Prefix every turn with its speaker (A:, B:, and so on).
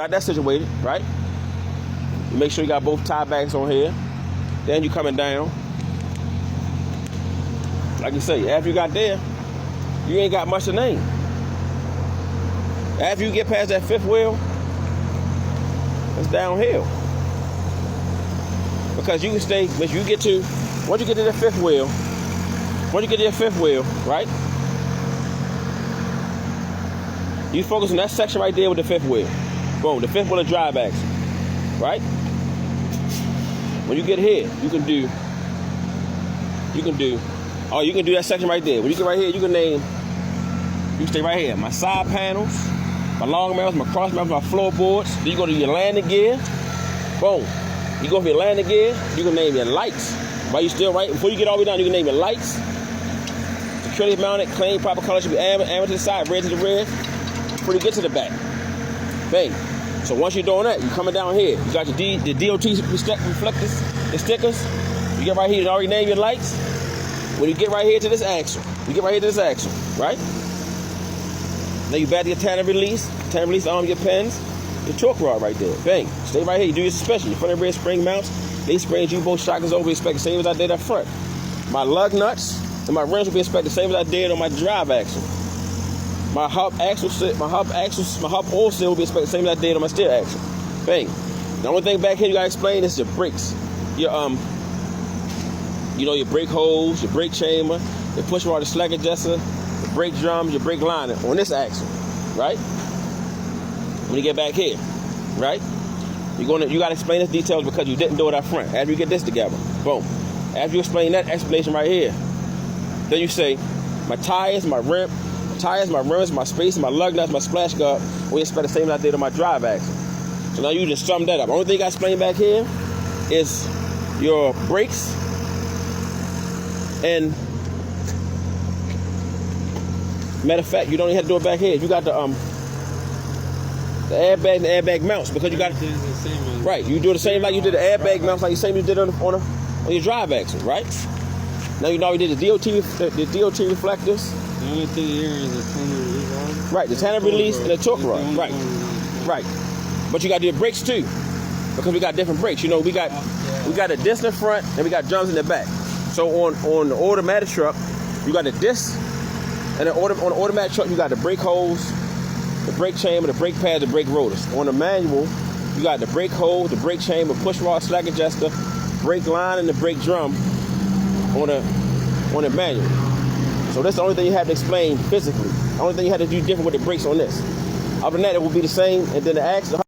A: Got that situated, right? You make sure you got both tie backs on here. Then you coming down. Like you say, after you got there, you ain't got much to name. After you get past that fifth wheel, it's downhill. Because you can stay, once you get to the fifth wheel, right? You focus on that section right there with the fifth wheel. Boom, the fifth wheel of drive axle, right? When you get here, you can do that section right there. When you get right here, you can stay right here. My side panels, my long panels, my cross panels, my floorboards. Then you go to your landing gear. Boom. You go for your landing gear, you can name your lights. While you still right, before you get all the way down, you can name your lights. Security mounted, clean, proper color should be amber to the side, red to the rear. Before you get to the back. Bang. So once you're doing that, you're coming down here. You got the DOT reflectors, the stickers. You get right here, you already name your lights. When you get right here to this axle, right? Now you back to your tanner release on your pins, your torque rod right there. Bang. Stay right here. You do your suspension. Your front and rear spring mounts. These springs, you both shotguns over, expect the same as I did up front. My lug nuts and my rims will be inspected the same as I did on my drive axle. My hub oil seal will be inspected the same as I did on my steer axle. Bang. The only thing back here you gotta explain is your brakes. Your your brake hose, your brake chamber, your push rod, the slack adjuster, the brake drums, your brake liner on this axle, right? When you get back here, right? You gotta explain this details because you didn't do it up front. After you get this together, boom. After you explain that explanation right here, then you say my tires, my rims, my space, my lug nuts, my splash guard, we expect the same as I did on my drive axle. So now you just sum that up. The only thing I explain back here is your brakes and matter of fact, you don't even have to do it back here. You got the airbag and the airbag mounts because you got right. You do the same like you did the airbag mounts, like the same you did on your drive axle, right? Now you know you did the DOT reflectors.
B: The only thing here is the tanner release.
A: Right, the tanner release and the torque rod. Right. But you got the brakes too, because we got different brakes. You know, we got a disc in the front and we got drums in the back. So on the automatic truck, you got the disc, and on the automatic truck you got the brake hose, the brake chamber, the brake pad, the brake rotors. On the manual, you got the brake hose, the brake chamber, push rod, slack adjuster, brake line, and the brake drum on the manual. So that's the only thing you have to explain physically. The only thing you have to do different with the brakes on this. Other than that, it will be the same, and then the axle.